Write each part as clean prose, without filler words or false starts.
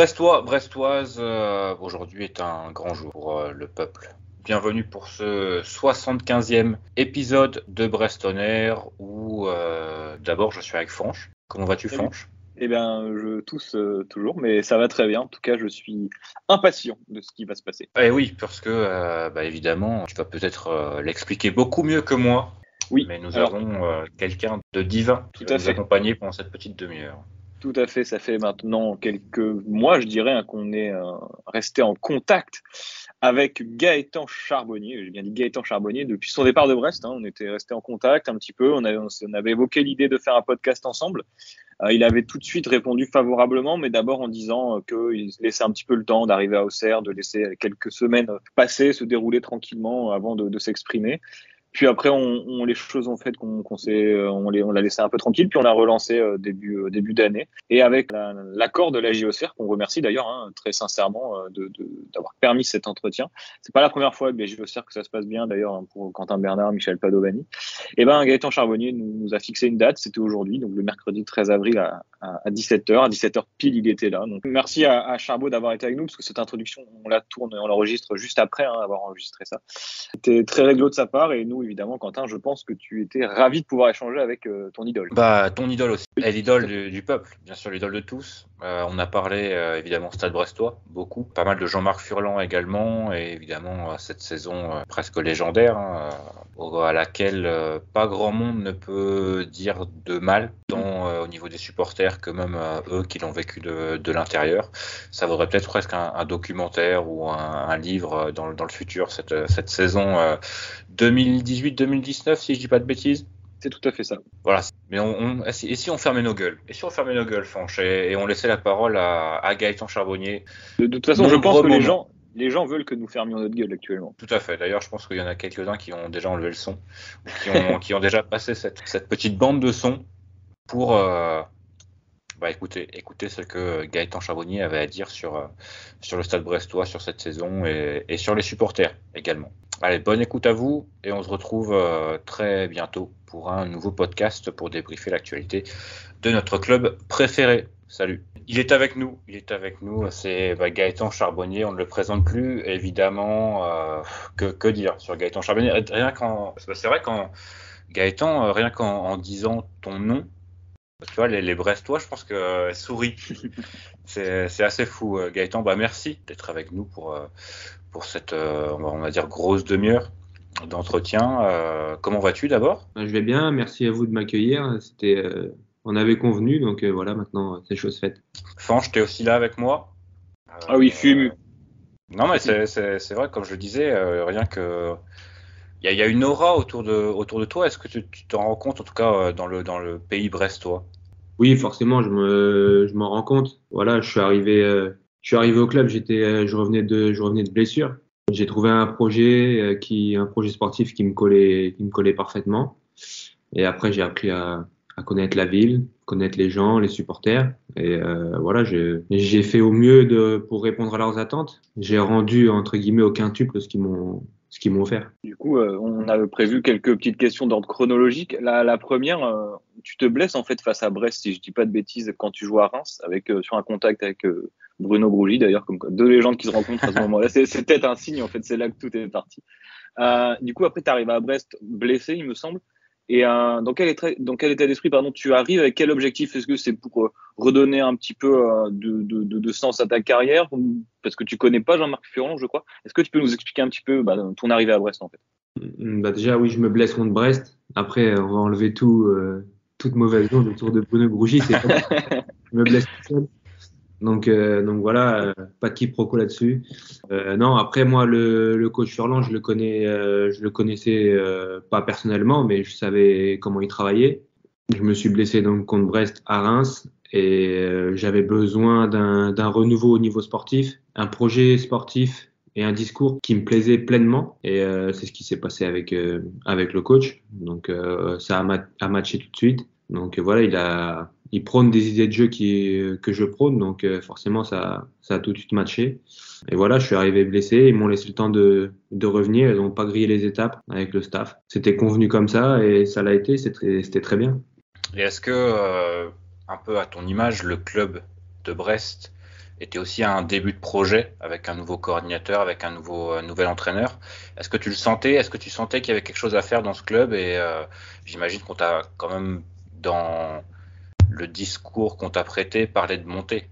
Brestoise, aujourd'hui est un grand jour pour le peuple. Bienvenue pour ce 75e épisode de Brest On Air où d'abord je suis avec Fanch. Comment vas-tu, Fanch ? Eh bien, je tousse toujours, mais ça va très bien. En tout cas, je suis impatient de ce qui va se passer. Eh oui, parce que, évidemment, tu vas peut-être l'expliquer beaucoup mieux que moi. Oui. Mais nous avons quelqu'un de divin qui va nous accompagner pendant cette petite demi-heure. Tout à fait. Ça fait maintenant quelques mois, je dirais, qu'on est resté en contact avec Gaëtan Charbonnier. J'ai bien dit Gaëtan Charbonnier depuis son départ de Brest. On était resté en contact un petit peu. On avait évoqué l'idée de faire un podcast ensemble. Il avait tout de suite répondu favorablement, mais d'abord en disant qu'il laissait un petit peu le temps d'arriver à Auxerre, de laisser quelques semaines passer, se dérouler tranquillement avant de s'exprimer. Puis après, les choses ont fait qu'on l'a laissé un peu tranquille, puis on l'a relancé début d'année. Et avec l'accord de la JOCR, qu'on remercie d'ailleurs très sincèrement d'avoir permis cet entretien. C'est pas la première fois avec la JOCR que ça se passe bien d'ailleurs pour Quentin Bernard, Michel Padovani. Et Gaëtan Charbonnier nous a fixé une date, c'était aujourd'hui, donc le mercredi 13 avril à 17h. À 17h pile, il était là. Donc merci à Charbot d'avoir été avec nous, parce que cette introduction, on l'enregistre juste après avoir enregistré ça. C'était très réglo de sa part, et nous, évidemment, Quentin, je pense que tu étais ravi de pouvoir échanger avec ton idole. Ton idole aussi. Et l'idole du peuple, bien sûr, l'idole de tous. On a parlé évidemment Stade Brestois, beaucoup. Pas mal de Jean-Marc Furlan également, et évidemment cette saison presque légendaire, à laquelle pas grand monde ne peut dire de mal, tant au niveau des supporters que même eux qui l'ont vécu de l'intérieur. Ça vaudrait peut-être presque un documentaire ou un livre dans le futur, cette saison 2018-2019, si je dis pas de bêtises. C'est tout à fait ça. Voilà. Mais et si on fermait nos gueules ? Et si on fermait nos gueules, Fanch, et on laissait la parole à Gaëtan Charbonnier ? De toute façon, je pense que les gens veulent que nous fermions notre gueule actuellement. Tout à fait. D'ailleurs, je pense qu'il y en a quelques-uns qui ont déjà enlevé le son, ou qui ont déjà passé cette petite bande de son pour écouter ce que Gaëtan Charbonnier avait à dire sur le Stade Brestois, sur cette saison et sur les supporters également. Allez, bonne écoute à vous, et on se retrouve très bientôt pour un nouveau podcast pour débriefer l'actualité de notre club préféré. Salut. Il est avec nous, c'est Gaëtan Charbonnier, on ne le présente plus, évidemment. Que dire sur Gaëtan Charbonnier ? C'est vrai qu'en Gaëtan, rien qu'en disant ton nom, tu vois, les Brestois, je pense que sourient. C'est assez fou. Gaëtan, merci d'être avec nous pour cette, on va dire, grosse demi-heure d'entretien. Comment vas-tu d'abord ? Je vais bien, merci à vous de m'accueillir. On avait convenu, donc voilà, maintenant c'est chose faite. Fanch, t'es aussi là avec moi ? Ah oui, je suis ému. Non, mais c'est vrai, comme je le disais, rien que... Il y a une aura autour de toi. Est-ce que tu t'en rends compte, en tout cas, dans le pays brestois ? Oui, forcément, je m'en rends compte. Voilà, je suis arrivé au club, je revenais de blessure. J'ai trouvé un projet sportif qui me collait parfaitement. Et après, j'ai appris à connaître la ville, connaître les gens, les supporters. Et voilà, j'ai fait au mieux pour répondre à leurs attentes. J'ai rendu, entre guillemets, au quintuple ce qu'ils m'ont offert. Du coup, on a prévu quelques petites questions d'ordre chronologique. La première, tu te blesses en fait face à Brest, si je dis pas de bêtises, quand tu joues à Reims, sur un contact avec Bruno Grougy, d'ailleurs, comme deux légendes qui se rencontrent à ce moment-là. C'est peut-être un signe, en fait, c'est là que tout est parti. Du coup, après, tu arrives à Brest blessé, il me semble. Et dans quel état d'esprit, tu arrives, avec quel objectif ? Est-ce que c'est pour redonner un petit peu de sens à ta carrière, parce que tu connais pas Jean-Marc Furlan, je crois. Est-ce que tu peux nous expliquer un petit peu ton arrivée à Brest, en fait ? Déjà, oui, je me blesse contre Brest. Après, on va enlever toute mauvaise onde autour de Bruno Grougy. Je me blesse tout seul. Donc voilà, pas de quiproquo là-dessus. Non, après moi, le coach Furlan, je le connaissais pas personnellement, mais je savais comment il travaillait. Je me suis blessé donc contre Brest à Reims, et j'avais besoin d'un renouveau au niveau sportif, un projet sportif et un discours qui me plaisait pleinement. Et c'est ce qui s'est passé avec le coach. Donc ça a matché tout de suite. Donc voilà, il prône des idées de jeu que je prône, donc forcément ça a tout de suite matché. Et voilà, je suis arrivé blessé, ils m'ont laissé le temps de revenir, ils n'ont pas grillé les étapes avec le staff. C'était convenu comme ça, et ça l'a été, c'était très bien. Et est-ce que, un peu à ton image, le club de Brest était aussi un début de projet avec un nouveau coordinateur, avec un nouvel entraîneur. Est-ce que tu le sentais? Est-ce que tu sentais qu'il y avait quelque chose à faire dans ce club? Et j'imagine qu'on t'a quand même, dans le discours qu'on t'a prêté, parlé de monter.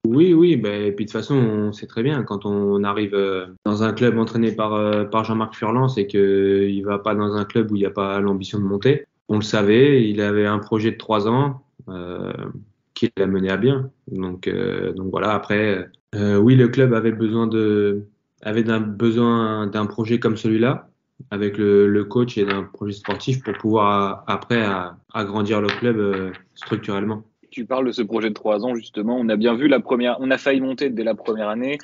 Oui, ben, et puis de toute façon, on sait très bien, quand on arrive dans un club entraîné par Jean-Marc Furlan, c'est qu'il va pas dans un club où il n'y a pas l'ambition de monter. On le savait, il avait un projet de 3 ans qu'il a mené à bien. Donc voilà, après, oui, le club avait besoin d'un projet comme celui-là, avec le coach et d'un projet sportif pour pouvoir après agrandir le club structurellement. Tu parles de ce projet de 3 ans, justement. On a bien vu on a failli monter dès la première année.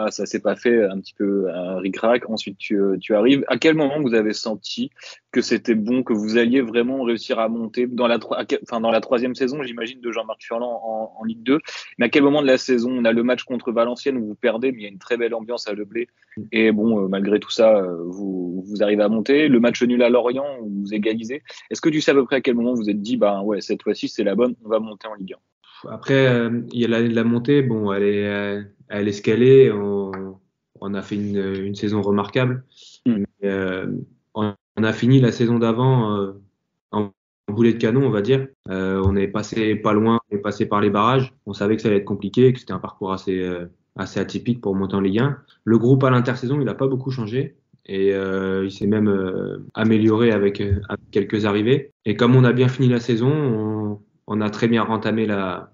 Ça s'est pas fait, un petit peu ric-rac. Ensuite, tu arrives. À quel moment vous avez senti que c'était bon, que vous alliez vraiment réussir à monter dans la 3e saison, j'imagine, de Jean-Marc Furlan en Ligue 2. Mais à quel moment de la saison? On a le match contre Valenciennes où vous perdez, mais il y a une très belle ambiance à Le Blé. Et bon, malgré tout ça, vous arrivez à monter. Le match nul à Lorient où vous égalisez. Est-ce que tu sais à peu près à quel moment vous vous êtes dit, ouais, cette fois-ci, c'est la bonne, on va monter en Ligue 1? Après, il y a l'année de la montée. Bon, elle est escalée. On a fait une saison remarquable. Mais, on a fini la saison d'avant en boulet de canon, on va dire. On est passé pas loin, on est passé par les barrages. On savait que ça allait être compliqué, que c'était un parcours assez atypique pour monter en Ligue 1. Le groupe à l'intersaison, il n'a pas beaucoup changé. Et il s'est même amélioré avec quelques arrivées. Et comme on a bien fini la saison, on a très bien entamé la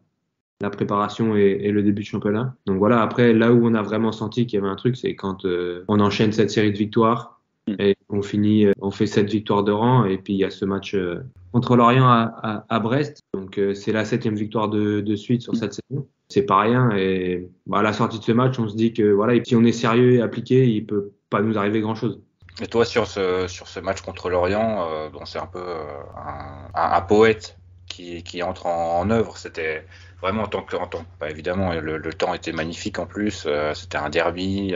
préparation et le début de championnat. Donc voilà, après, là où on a vraiment senti qu'il y avait un truc, c'est quand on enchaîne cette série de victoires et on fait 7 victoires de rang. Et puis il y a ce match contre Lorient à Brest. Donc c'est la 7e victoire de suite sur cette saison. C'est pas rien. Et à la sortie de ce match, on se dit que voilà, si on est sérieux et appliqué, il peut pas nous arriver grand-chose. Et toi, sur ce match contre Lorient, dont c'est un peu un poète qui entre en œuvre, c'était vraiment en tant que bah, évidemment, le temps était magnifique en plus, c'était un derby,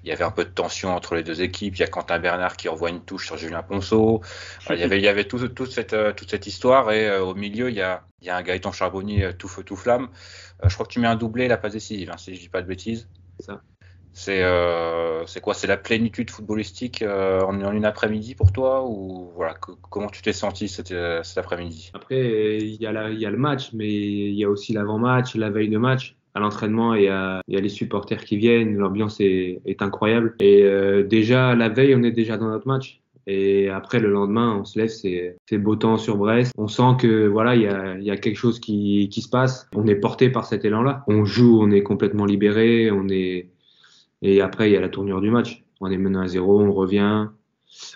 il y avait un peu de tension entre les deux équipes, il y a Quentin Bernard qui envoie une touche sur Julien Ponceau, il y avait toute cette histoire, et au milieu il y a un Gaëtan Charbonnier tout feu tout flamme. Je crois que tu mets un doublé, la passe décisive, si je dis pas de bêtises. C'est ça. C'est quoi? C'est la plénitude footballistique en une après-midi pour toi, ou voilà, comment tu t'es senti cet après-midi? Après, il y a le match, mais il y a aussi l'avant-match, la veille de match. À l'entraînement, il y a les supporters qui viennent, l'ambiance est incroyable. Et déjà, la veille, on est déjà dans notre match. Et après, le lendemain, on se lève, c'est beau temps sur Brest. On sent que voilà, il y a quelque chose qui se passe. On est porté par cet élan-là. On joue, on est complètement libéré, et après, il y a la tournure du match. On est mené 1-0, on revient.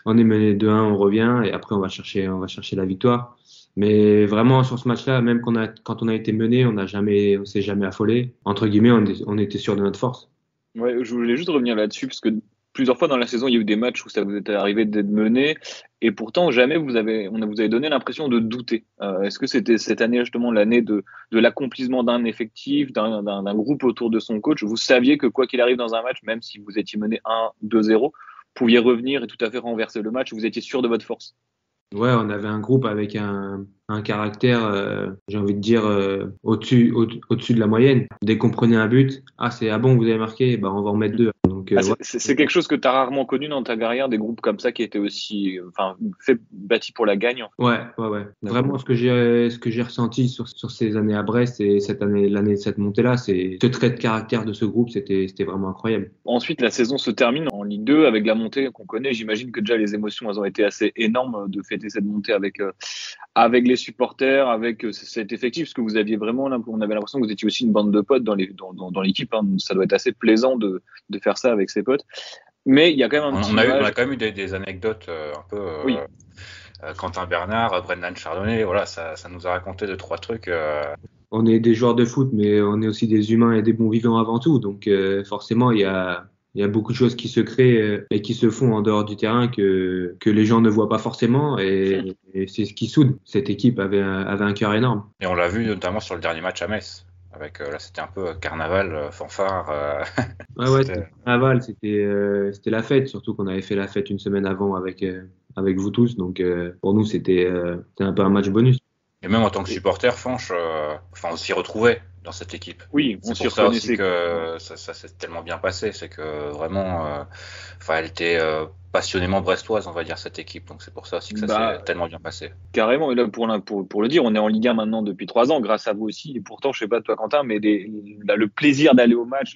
On est mené 2-1, on revient. Et après, on va chercher la victoire. Mais vraiment, sur ce match-là, même quand on a été mené, on s'est jamais affolé. Entre guillemets, on était sûr de notre force. Ouais, je voulais juste revenir là-dessus, parce que plusieurs fois dans la saison, il y a eu des matchs où ça vous est arrivé d'être mené, et pourtant jamais vous avez donné l'impression de douter. Est-ce que c'était cette année justement l'année de l'accomplissement d'un effectif, d'un groupe autour de son coach? Vous saviez que quoi qu'il arrive dans un match, même si vous étiez mené 1-2-0, vous pouviez revenir et tout à fait renverser le match, vous étiez sûr de votre force? Ouais, on avait un groupe avec un caractère, j'ai envie de dire, au-dessus de la moyenne. Dès qu'on prenait un but, c'est bon, vous avez marqué, on va en mettre 2. Donc, ouais. C'est quelque chose que tu as rarement connu dans ta carrière, des groupes comme ça qui étaient aussi bâtis pour la gagne. Ouais. Vraiment, ce que j'ai ressenti sur ces années à Brest et l'année de cette montée-là, c'est ce trait de caractère de ce groupe, c'était vraiment incroyable. Ensuite, la saison se termine en Ligue 2 avec la montée qu'on connaît. J'imagine que déjà les émotions, elles ont été assez énormes de fêter cette montée avec les supporters, avec cet effectif, parce que vous aviez vraiment, on avait l'impression que vous étiez aussi une bande de potes dans l'équipe. Ça doit être assez plaisant de faire ça avec ses potes. Mais il y a quand même on a quand même eu des anecdotes un peu. Oui. Quentin Bernard, Brendan Chardonnay, voilà, ça nous a raconté 2-3 trucs. On est des joueurs de foot, mais on est aussi des humains et des bons vivants avant tout. Donc forcément, il y a beaucoup de choses qui se créent et qui se font en dehors du terrain que les gens ne voient pas forcément, et c'est ce qui soude. Cette équipe avait un cœur énorme. Et on l'a vu notamment sur le dernier match à Metz. Avec là, c'était un peu carnaval, fanfare. Ouais, c'était carnaval, c'était la fête, surtout qu'on avait fait la fête une semaine avant avec vous tous. Donc pour nous, c'était un peu un match bonus. Et même en tant que supporter, Fanche, on s'y retrouvait. dans cette équipe. Oui, on C'est s'y pour ça aussi reconnaissait. que ça s'est tellement bien passé. C'est que vraiment, elle était passionnément brestoise, on va dire, cette équipe. Donc c'est pour ça aussi que ça s'est Bah, tellement bien passé. carrément, et là pour le dire, on est en Ligue 1 maintenant depuis 3 ans, grâce à vous aussi. Et pourtant, je sais pas toi, Quentin, mais le plaisir d'aller au match,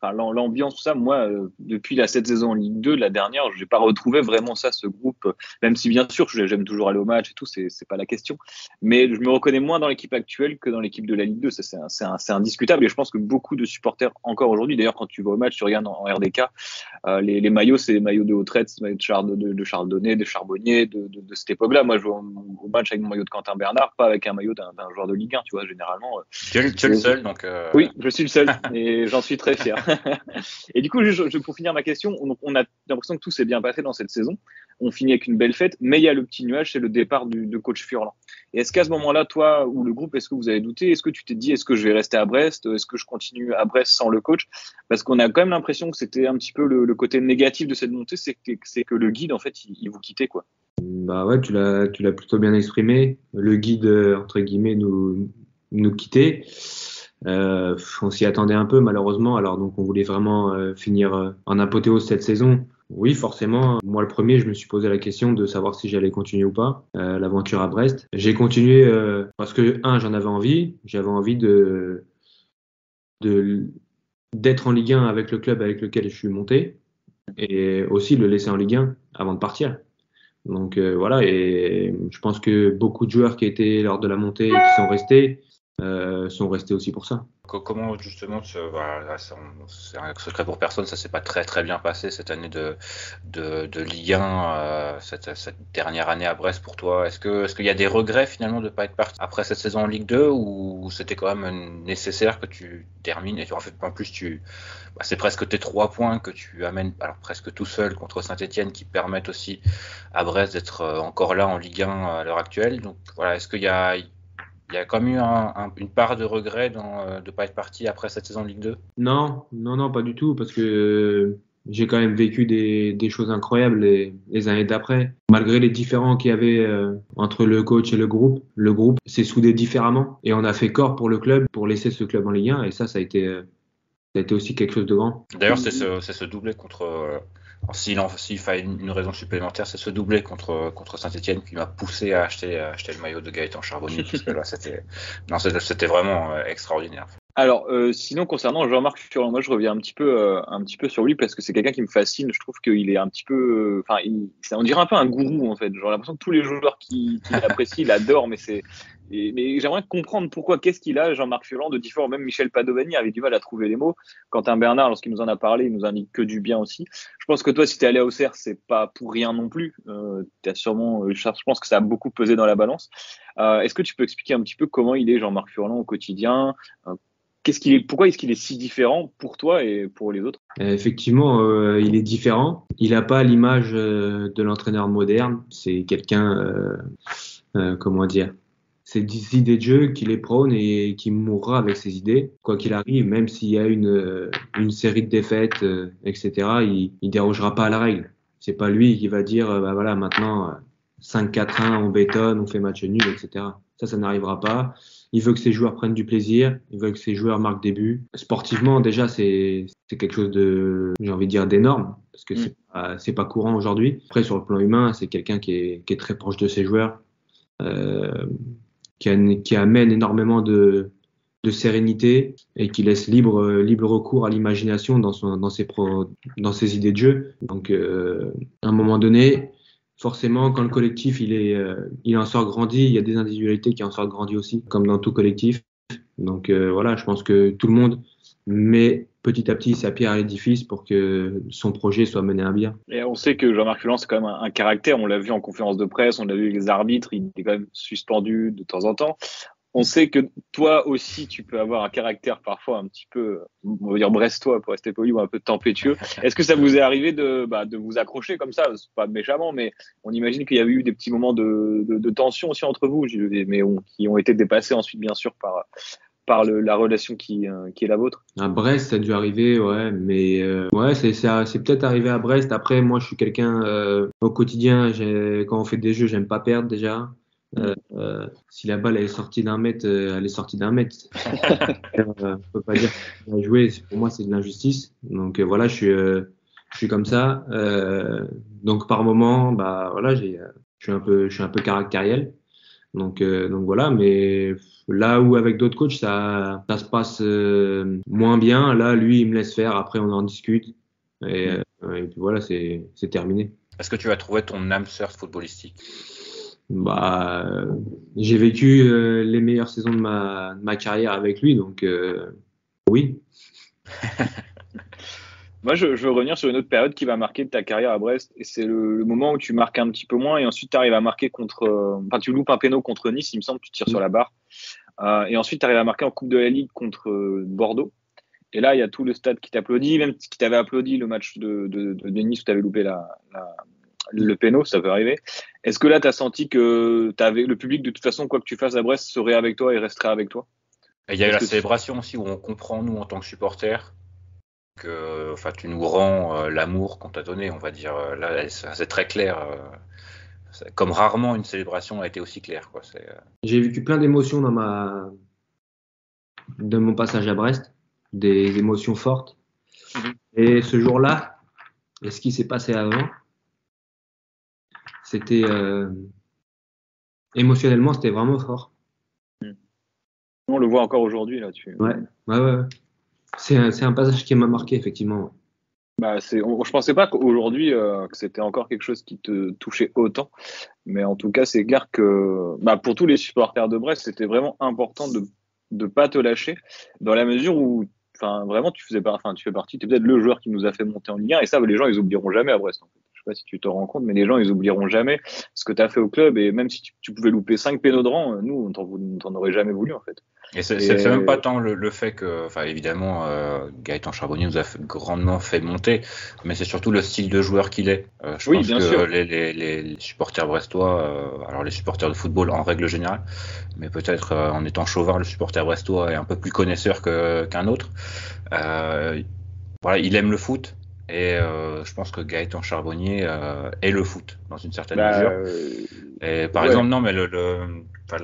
l'ambiance, tout ça, moi, depuis cette saison en Ligue 2, la dernière, j'ai pas retrouvé vraiment ça, ce groupe. Même si bien sûr, j'aime toujours aller au match et tout, c'est pas la question. Mais je me reconnais moins dans l'équipe actuelle que dans l'équipe de la Ligue 2. Ça, c'est indiscutable. Et je pense que beaucoup de supporters encore aujourd'hui, d'ailleurs, quand tu vas au match, tu regardes en RDK, les maillots, c'est les maillots de Hautrette, c'est les maillots de Chardonnay, de Charbonnier, de cette époque-là. Moi, je joue au match avec mon maillot de Quentin Bernard, pas avec un maillot d'un joueur de Ligue 1, tu vois, généralement. Tu es le seul, donc. Oui, je suis le seul et j'en suis très fier. Et du coup, pour finir ma question, on a l'impression que tout s'est bien passé dans cette saison. On finit avec une belle fête, mais il y a le petit nuage, c'est le départ de coach Furlan. Et est-ce qu'à ce moment-là, toi ou le groupe, est-ce que vous avez douté? Est-ce que tu t'es dit, est-ce que je vais rester à Brest? Est-ce que je continue à Brest sans le coach? Parce qu'on a quand même l'impression que c'était un petit peu le côté négatif de cette montée, c'est que le guide, en fait, il vous quittait, quoi. Bah ouais, tu l'as plutôt bien exprimé. Le guide, entre guillemets, nous quittait. On s'y attendait un peu, malheureusement. Alors, donc, on voulait vraiment finir en apothéose cette saison. Oui, forcément. Moi, le premier, je me suis posé la question de savoir si j'allais continuer ou pas l'aventure à Brest. J'ai continué parce que, j'en avais envie. J'avais envie d'être en Ligue 1 avec le club avec lequel je suis monté et aussi de le laisser en Ligue 1 avant de partir. Donc voilà, et je pense que beaucoup de joueurs qui étaient lors de la montée et qui sont restés aussi pour ça. Comment justement, voilà, c'est un secret pour personne, ça s'est pas très très bien passé cette année de Ligue 1, cette dernière année à Brest pour toi. Est-ce qu'il y a des regrets finalement de pas être parti après cette saison en Ligue 2 ou c'était quand même nécessaire que tu termines et en fait en plus c'est presque tes 3 points que tu amènes alors presque tout seul contre Saint-Etienne qui permettent aussi à Brest d'être encore là en Ligue 1 à l'heure actuelle. Donc voilà, est-ce qu'il y a quand même eu une part de regret de ne pas être parti après cette saison de Ligue 2? Non, pas du tout, parce que j'ai quand même vécu des choses incroyables les années d'après. Malgré les différends qu'il y avait entre le coach et le groupe s'est soudé différemment et on a fait corps pour le club, pour laisser ce club en Ligue 1 et ça a été aussi quelque chose de grand. D'ailleurs, c'est ce doublé contre. S'il fallait une raison supplémentaire, c'est ce doublé contre Saint-Etienne qui m'a poussé à acheter le maillot de Gaëtan Charbonnier parce que là, c'était vraiment extraordinaire. Alors, sinon, concernant Jean-Marc Furlan, moi, je reviens un petit peu sur lui parce que c'est quelqu'un qui me fascine. Je trouve qu'il est un petit peu, on dirait un peu un gourou, en fait. J'ai l'impression que tous les joueurs qui l'apprécient, il adore, mais mais j'aimerais comprendre pourquoi, qu'est-ce qu'il a, Jean-Marc Furlan, de différent. Même Michel Padovani avait du mal à trouver les mots. Quentin Bernard, lorsqu'il nous en a parlé, il nous indique que du bien aussi. Je pense que toi, si t'es allé à Auxerre, c'est pas pour rien non plus. T'as sûrement, je pense que ça a beaucoup pesé dans la balance. Est-ce que tu peux expliquer un petit peu comment il est, Jean-Marc Furlan, au quotidien? Pourquoi est-ce qu'il est si différent pour toi et pour les autres? Effectivement, il est différent. Il n'a pas l'image de l'entraîneur moderne. C'est quelqu'un, comment dire, c'est des idées de jeu qu'il est prône et qui mourra avec ses idées, quoi qu'il arrive, même s'il y a une série de défaites, etc. Il dérogera pas à la règle. C'est pas lui qui va dire, voilà, maintenant 5-4-1, on bétonne, on fait match nul, etc. Ça n'arrivera pas. Il veut que ses joueurs prennent du plaisir. Il veut que ses joueurs marquent des buts. Sportivement, déjà, c'est quelque chose j'ai envie de dire, d'énorme. Parce que c'est pas courant aujourd'hui. Après, sur le plan humain, c'est quelqu'un qui est très proche de ses joueurs. Qui amène énormément de sérénité et qui laisse libre recours à l'imagination dans ses idées de jeu. Donc, à un moment donné, forcément, quand le collectif il en sort grandi, il y a des individualités qui en sortent grandi aussi, comme dans tout collectif. Donc voilà, je pense que tout le monde met petit à petit sa pierre à l'édifice pour que son projet soit mené à bien. Et on sait que Jean-Marc Furlan, c'est quand même un caractère. On l'a vu en conférence de presse, on l'a vu avec les arbitres, il est quand même suspendu de temps en temps. On sait que toi aussi, tu peux avoir un caractère parfois un petit peu, on va dire brestois pour rester poli, ou un peu tempétueux. Est-ce que ça vous est arrivé de vous accrocher comme ça? C'est pas méchamment, mais on imagine qu'il y avait eu des petits moments de tension aussi entre vous, mais qui ont été dépassés ensuite, bien sûr, par la relation qui est la vôtre. À Brest, ça a dû arriver, ouais, mais ouais, c'est peut-être arrivé à Brest. Après, moi, je suis quelqu'un au quotidien, quand on fait des jeux, j'aime pas perdre déjà. Si la balle elle est sortie d'un mètre, elle est sortie d'un mètre. On peut pas dire qu'on a joué. Pour moi, c'est de l'injustice. Donc voilà, je suis comme ça. Donc par moment, bah voilà, je suis un peu caractériel. Donc voilà, mais là où avec d'autres coachs ça se passe moins bien, là lui il me laisse faire, après on en discute et puis voilà, c'est terminé. Est-ce que tu as trouvé ton âme sœur footballistique? Bah j'ai vécu les meilleures saisons de ma carrière avec lui, donc oui. Moi, je veux revenir sur une autre période qui va marquer ta carrière à Brest. Et c'est le moment où tu marques un petit peu moins et ensuite tu arrives à marquer enfin, tu loupes un péno contre Nice, il me semble, tu tires sur la barre. Et ensuite, tu arrives à marquer en Coupe de la Ligue contre Bordeaux. Et là, il y a tout le stade qui t'applaudit, même qui t'avait applaudi le match de Nice où tu avais loupé le péno, ça peut arriver. Est-ce que là, tu as senti que le public, de toute façon, quoi que tu fasses à Brest, serait avec toi et resterait avec toi? Et il y a eu la célébration aussi où on comprend, nous, en tant que supporters, que enfin, tu nous rends l'amour qu'on t'a donné, on va dire. Là, c'est très clair. Comme rarement une célébration a été aussi claire, quoi. J'ai vécu plein d'émotions de mon passage à Brest, des émotions fortes. Et ce jour-là, et ce qui s'est passé avant, c'était émotionnellement, c'était vraiment fort. On le voit encore aujourd'hui là-dessus. Ouais. C'est un passage qui m'a marqué, effectivement. Bah, je pensais pas qu'aujourd'hui que c'était encore quelque chose qui te touchait autant, mais en tout cas c'est clair que pour tous les supporters de Brest c'était vraiment important de pas te lâcher dans la mesure où vraiment tu fais partie, tu es peut-être le joueur qui nous a fait monter en Ligue 1 et ça les gens ils oublieront jamais à Brest en fait. Je sais pas si tu te rends compte, mais les gens ils oublieront jamais ce que tu as fait au club et même si tu pouvais louper 5 pénaux de rang, nous on t'en aurait jamais voulu en fait. Et c'est même pas tant le fait que, enfin évidemment, Gaëtan Charbonnier nous a grandement fait monter, mais c'est surtout le style de joueur qu'il est. Je pense bien que sûr. Les supporters brestois, alors les supporters de football en règle générale, mais peut-être en étant chauvin, le supporter brestois est un peu plus connaisseur qu'un autre. Voilà, il aime le foot. Et je pense que Gaëtan Charbonnier est le foot dans une certaine mesure. Et par exemple, non, mais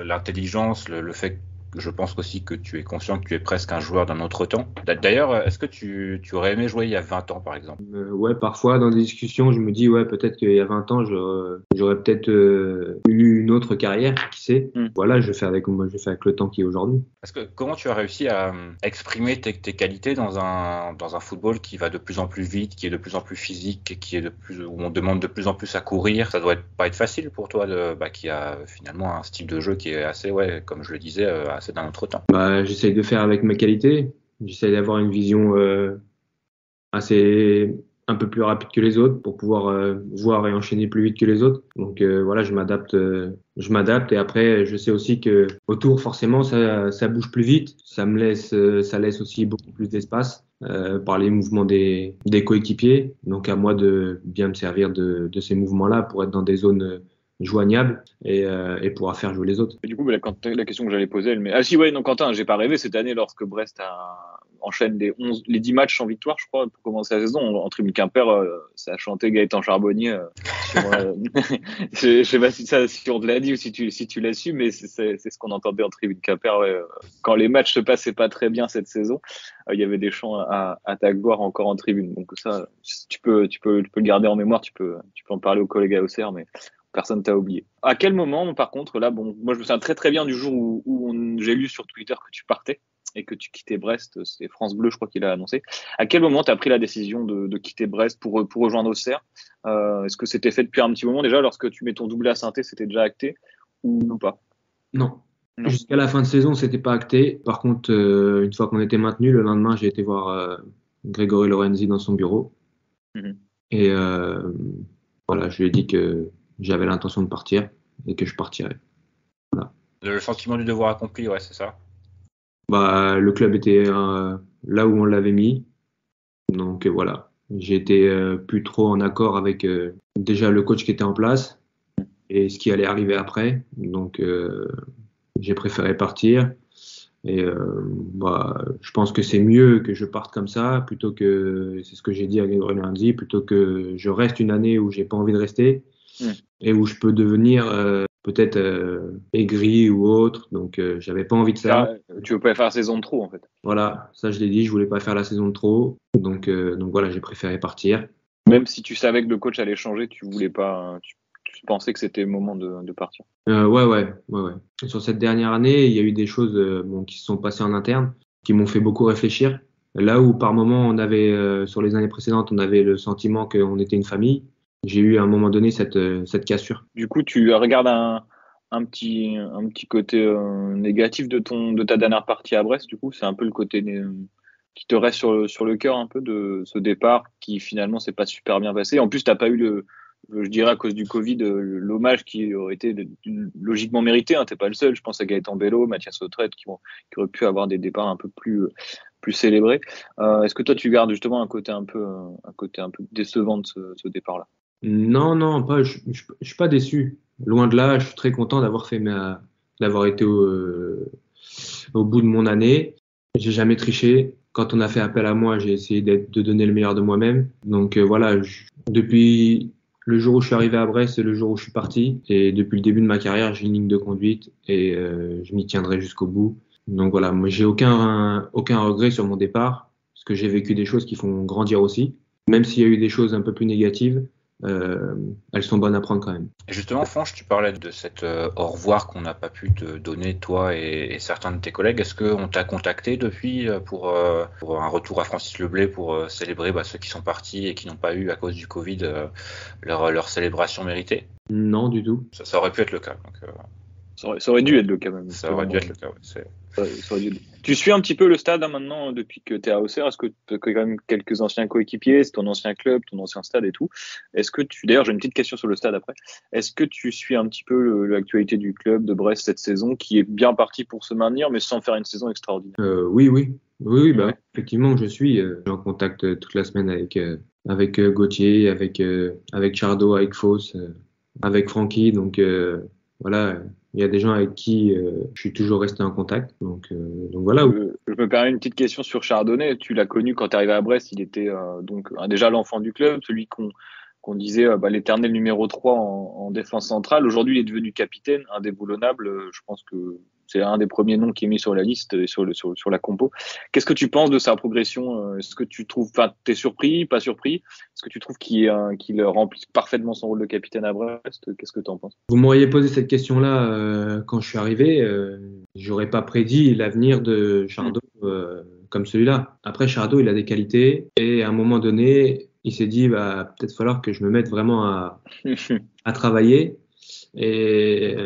l'intelligence, le fait que je pense aussi que tu es conscient que tu es presque un joueur d'un autre temps. D'ailleurs, est-ce que tu aurais aimé jouer il y a 20 ans, par exemple? Ouais, parfois dans des discussions, je me dis, ouais, peut-être qu'il y a 20 ans, j'aurais peut-être eu une autre carrière, qui sait. Voilà, je fais avec le temps qui est aujourd'hui. Comment tu as réussi à exprimer tes qualités dans un football qui va de plus en plus vite, qui est de plus en plus physique, où on demande de plus en plus à courir? Ça doit pas être facile pour toi qui a finalement un style de jeu qui est assez, ouais, comme je le disais, assez d'un autre temps. J'essaye de faire avec mes qualités. J'essaye d'avoir une vision un peu plus rapide que les autres pour pouvoir voir et enchaîner plus vite que les autres. Donc voilà, je m'adapte et après je sais aussi que autour forcément ça bouge plus vite, ça laisse aussi beaucoup plus d'espace par les mouvements des coéquipiers. Donc à moi de bien me servir de ces mouvements-là pour être dans des zones joignables et pouvoir faire jouer les autres. Et du coup, la question que j'allais poser, ah si, ouais, non, Quentin, j'ai pas rêvé cette année lorsque Brest enchaîne les 10 matchs sans victoire, je crois, pour commencer la saison. En tribune Quimper, ça a chanté Gaëtan Charbonnier. Je sais pas si on te l'a dit ou si tu l'as su, mais c'est ce qu'on entendait en tribune Quimper. Quand les matchs se passaient pas très bien cette saison, il y avait des chants à ta gloire encore en tribune. Donc ça, tu peux le garder en mémoire, tu peux en parler aux collègues à Auxerre, mais personne t'a oublié. À quel moment, par contre, là, moi je me souviens très très bien du jour où j'ai lu sur Twitter que tu partais et que tu quittais Brest. C'est France Bleu, je crois qu'il a annoncé. À quel moment tu as pris la décision de quitter Brest pour rejoindre Auxerre? Est-ce que c'était fait depuis un petit moment déjà, lorsque tu mets ton doublé à Saint-Étienne, c'était déjà acté ou pas? Non. Jusqu'à la fin de saison, c'était pas acté. Par contre, une fois qu'on était maintenu, le lendemain, j'ai été voir Grégory Lorenzi dans son bureau. Et voilà, je lui ai dit que j'avais l'intention de partir et que je partirais. Voilà. Le sentiment du devoir accompli, ouais, c'est ça. Le club était là où on l'avait mis. Donc voilà, j'ai été plus trop en accord avec déjà le coach qui était en place et ce qui allait arriver après. Donc j'ai préféré partir. Et je pense que c'est mieux que je parte comme ça plutôt que, c'est ce que j'ai dit à Grégory Lorenzi, plutôt que je reste une année où j'ai pas envie de rester et où je peux devenir peut-être aigri ou autre. Donc, j'avais pas envie de ça. Tu veux pas faire la saison de trop, en fait. Voilà, ça je l'ai dit, je voulais pas faire la saison de trop. Donc voilà, j'ai préféré partir. Même si tu savais que le coach allait changer, tu voulais pas, tu pensais que c'était le moment de partir. Ouais. Sur cette dernière année, il y a eu des choses qui se sont passées en interne, qui m'ont fait beaucoup réfléchir. Là où par moment on avait, sur les années précédentes, on avait le sentiment qu'on était une famille, j'ai eu à un moment donné cette cassure. Du coup, tu regardes un petit côté négatif de ta dernière partie à Brest. Du coup, c'est un peu le côté qui te reste sur le cœur un peu de ce départ qui finalement s'est pas super bien passé. En plus, t'as pas eu je dirais à cause du Covid, l'hommage qui aurait été logiquement mérité. Hein. T'es pas le seul. Je pense à Gaëtan Bello, Mathias Autrette qui auraient pu avoir des départs un peu plus célébrés. Est-ce que toi, tu gardes justement un côté un peu décevant de ce départ-là? Non, pas. Je suis pas déçu. Loin de là, je suis très content d'avoir été au bout de mon année. J'ai jamais triché. Quand on a fait appel à moi, j'ai essayé de donner le meilleur de moi-même. Donc voilà, depuis le jour où je suis arrivé à Brest et le jour où je suis parti, et depuis le début de ma carrière, j'ai une ligne de conduite et je m'y tiendrai jusqu'au bout. Donc voilà, moi j'ai aucun regret sur mon départ, parce que j'ai vécu des choses qui font grandir aussi. Même s'il y a eu des choses un peu plus négatives, elles sont bonnes à prendre quand même. Et justement, Franche, tu parlais de cet au revoir qu'on n'a pas pu te donner, toi et certains de tes collègues. Est-ce qu'on t'a contacté depuis pour un retour à Francis Leblay pour célébrer ceux qui sont partis et qui n'ont pas eu à cause du Covid leur célébration méritée? Non, du tout. Ça aurait pu être le cas. Donc, ça aurait dû être le cas même. Ça aurait dû être le cas, ouais. Ça aurait dû... Tu suis un petit peu le stade maintenant depuis que tu es à Auxerre. Est-ce que tu as quand même quelques anciens coéquipiers, c'est ton ancien club, ton ancien stade et tout. Est-ce que d'ailleurs, j'ai une petite question sur le stade après. Est-ce que tu suis un petit peu l'actualité du club de Brest cette saison qui est bien parti pour se maintenir mais sans faire une saison extraordinaire? Oui, bah, effectivement, je suis en contact toute la semaine avec Gauthier, avec Chardo, avec Fauss, avec Francky. Donc voilà, il y a des gens avec qui je suis toujours resté en contact. Donc voilà. Je me permets une petite question sur Chardonnay. Tu l'as connu quand tu es arrivé à Brest. Il était déjà l'enfant du club, celui qu'on disait l'éternel numéro 3 en défense centrale. Aujourd'hui, il est devenu capitaine, indéboulonnable. Je pense que c'est un des premiers noms qui est mis sur la liste, sur la compo. Qu'est-ce que tu penses de sa progression? Est-ce que tu trouves, t'es surpris, pas surpris? Est-ce que tu trouves qu'il remplit parfaitement son rôle de capitaine à Brest? Qu'est-ce que tu en penses? Vous m'auriez posé cette question-là quand je suis arrivé. J'aurais pas prédit l'avenir de Chardo comme celui-là. Après, Chardo, il a des qualités et à un moment donné, il s'est dit peut-être falloir que je me mette vraiment à travailler. Et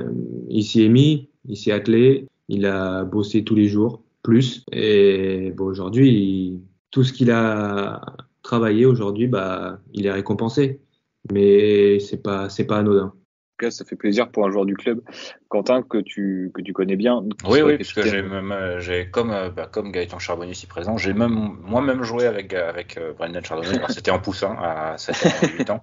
il s'y est mis, il s'est attelé, il a bossé tous les jours, plus. Et aujourd'hui, tout ce qu'il a travaillé aujourd'hui, il est récompensé. Mais c'est pas anodin. En tout cas, ça fait plaisir pour un joueur du club, Quentin, que tu connais bien. Oui, parce que j'ai comme Gaëtan Charbonnier ici présent, j'ai moi-même joué avec Brendan Chardonnay. Alors, c'était en poussin à 7 ans, 8 ans.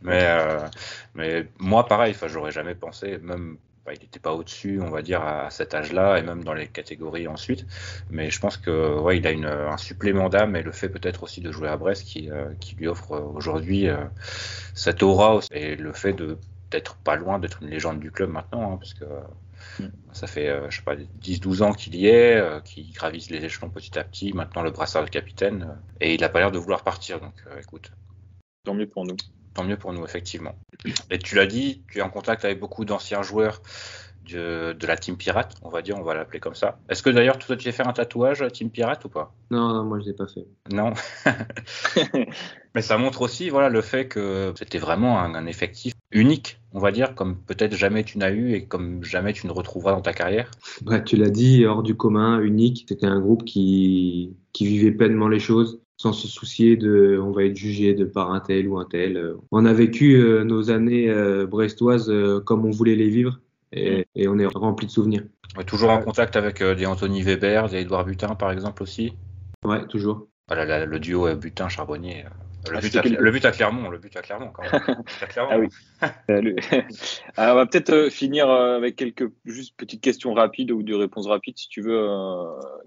Mais moi, pareil, j'aurais jamais pensé, même il n'était pas au-dessus, on va dire, à cet âge-là, et même dans les catégories ensuite. Mais je pense que il a un supplément d'âme, et le fait peut-être aussi de jouer à Brest qui lui offre aujourd'hui cette aura, et le fait d'être pas loin d'être une légende du club maintenant, parce que ça fait 10-12 ans qu'il y est, qu'il gravisse les échelons petit à petit, maintenant le brassard de capitaine, et il n'a pas l'air de vouloir partir, donc écoute. Tant mieux pour nous. Tant mieux pour nous, effectivement. Et tu l'as dit, tu es en contact avec beaucoup d'anciens joueurs de la Team Pirate, on va l'appeler comme ça. Est-ce que d'ailleurs, toi, tu as fait un tatouage Team Pirate ou pas? Non, moi je l'ai pas fait. Non. Mais ça montre aussi le fait que c'était vraiment un effectif unique, on va dire, comme peut-être jamais tu n'as eu et comme jamais tu ne retrouveras dans ta carrière. Tu l'as dit, hors du commun, unique. C'était un groupe qui vivait pleinement les choses, sans se soucier on va être jugé de par un tel ou un tel. On a vécu nos années brestoises comme on voulait les vivre et on est rempli de souvenirs. Ouais, toujours en contact avec des Anthony Weber, des Edouard Butin par exemple aussi. Ouais, toujours. Le duo Butin-Charbonnier, Le but à Clermont quand même. Ah oui. Alors, on va peut-être finir avec quelques juste petites questions rapides ou des réponses rapides si tu veux,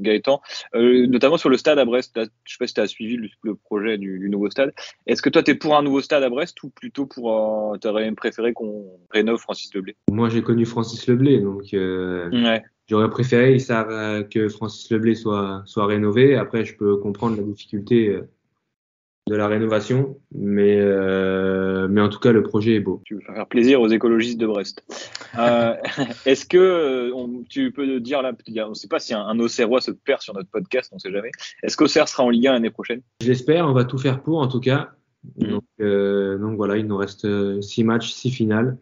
Gaëtan. Notamment sur le stade à Brest. Là, je sais pas si tu as suivi le projet du nouveau stade. Est-ce que toi, tu es pour un nouveau stade à Brest ou plutôt pour tu aurais même préféré qu'on rénove Francis Leblay? Moi, j'ai connu Francis Leblay, donc Ouais. j'aurais préféré que Francis Leblay soit rénové. Après, je peux comprendre la difficulté de la rénovation, mais en tout cas, le projet est beau. Tu veux faire plaisir aux écologistes de Brest. Est-ce que tu peux dire là, on ne sait pas si un Auxerrois se perd sur notre podcast, on ne sait jamais. Est-ce qu'Auxerre sera en Ligue 1 l'année prochaine? Je l'espère, on va tout faire pour en tout cas. Donc voilà, il nous reste 6 matchs, 6 finales.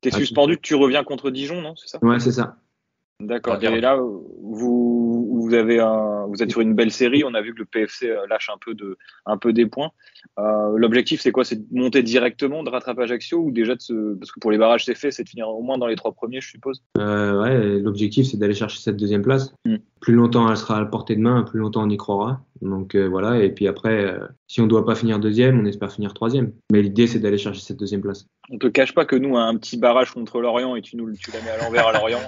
T'es suspendu, tu reviens contre Dijon, non? C'est ça? Ouais, c'est ça. D'accord. Et là, vous êtes sur une belle série. On a vu que le PFC lâche un peu des points. L'objectif, c'est quoi? C'est de monter directement, de rattraper Ajaccio ou déjà parce que pour les barrages, c'est fait, c'est de finir au moins dans les 3 premiers, je suppose. Ouais, l'objectif, c'est d'aller chercher cette 2e place. Plus longtemps elle sera à la portée de main, plus longtemps on y croira. Donc voilà. Et puis après, si on doit pas finir 2e, on espère finir 3e. Mais l'idée, c'est d'aller chercher cette 2e place. On te cache pas que nous, un petit barrage contre Lorient et tu la mets à l'envers à Lorient.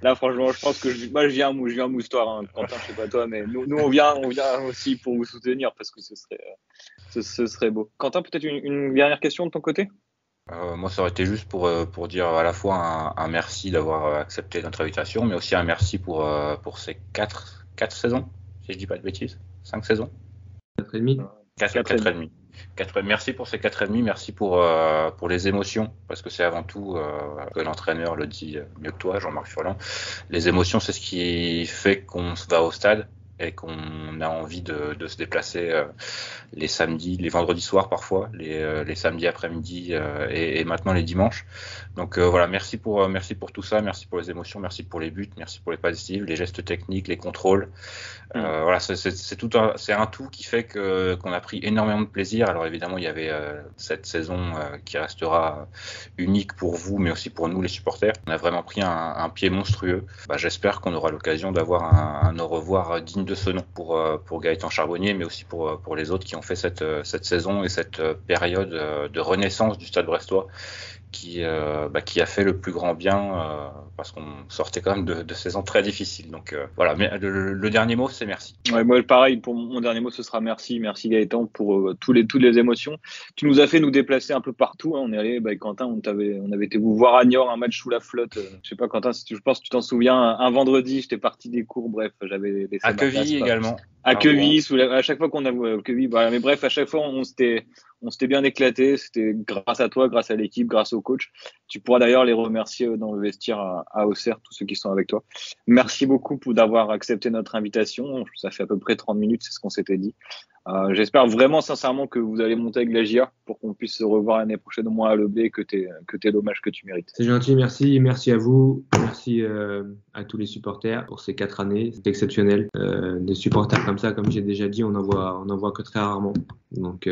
Là, franchement, je pense que je viens à Moustoir, hein. Quentin, je sais pas toi, mais nous on vient aussi pour vous soutenir parce que ce serait beau. Quentin, peut-être une dernière question de ton côté? Moi, ça aurait été juste pour dire à la fois un merci d'avoir accepté notre invitation, mais aussi un merci pour ces 4 saisons, si je dis pas de bêtises. 5 saisons? 4,5. 4,5. Merci pour ces 4,5, merci pour les émotions, parce que c'est avant tout, que l'entraîneur le dit mieux que toi, Jean-Marc Furlan, les émotions, c'est ce qui fait qu'on va au stade et qu'on a envie de se déplacer les samedis, les vendredis soirs parfois, les samedis après-midi et maintenant les dimanches. Donc voilà, merci pour tout ça, merci pour les émotions, merci pour les buts, merci pour les passes décisives, les gestes techniques, les contrôles. Voilà, c'est un tout qui fait qu'on a pris énormément de plaisir. Alors évidemment, il y avait cette saison qui restera unique pour vous, mais aussi pour nous les supporters. On a vraiment pris un pied monstrueux. J'espère qu'on aura l'occasion d'avoir un au revoir digne de ce nom pour Gaëtan Charbonnier, mais aussi pour les autres qui ont fait cette saison et cette période de renaissance du Stade brestois qui a fait le plus grand bien parce qu'on sortait quand même de saisons très difficiles. Donc voilà, mais le dernier mot, c'est merci. Ouais, moi pareil, pour mon dernier mot, ce sera merci Gaëtan pour toutes les émotions. Tu nous as fait nous déplacer un peu partout, hein. On est allé, Quentin, on avait été vous voir à Niort, un match sous la flotte. Je sais pas Quentin, je pense que tu t'en souviens, un vendredi, j'étais parti des cours, bref, j'avais laissé à Quevilly également. À Quevilly, à chaque fois qu'on a Quevilly, voilà, mais bref, à chaque fois on s'était bien éclaté. C'était grâce à toi, grâce à l'équipe, grâce au coach. Tu pourras d'ailleurs les remercier dans le vestiaire à Auxerre, tous ceux qui sont avec toi. Merci beaucoup d'avoir accepté notre invitation. Ça fait à peu près 30 minutes, c'est ce qu'on s'était dit. J'espère vraiment sincèrement que vous allez monter avec la GIA pour qu'on puisse se revoir l'année prochaine au moins à Leblé et que t'aies l'hommage que tu mérites. C'est gentil, merci. Merci à vous. Merci à tous les supporters pour ces 4 années. C'est exceptionnel. Des supporters comme ça, comme j'ai déjà dit, on en voit que très rarement. Donc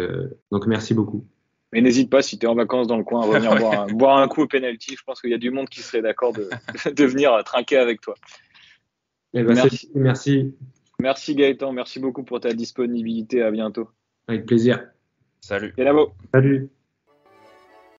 merci beaucoup. Mais n'hésite pas, si tu es en vacances dans le coin, à revenir boire un coup au penalty. Je pense qu'il y a du monde qui serait d'accord de venir trinquer avec toi. Merci. Merci Gaëtan, merci beaucoup pour ta disponibilité. À bientôt. Avec plaisir. Salut. Et là-bas. Salut.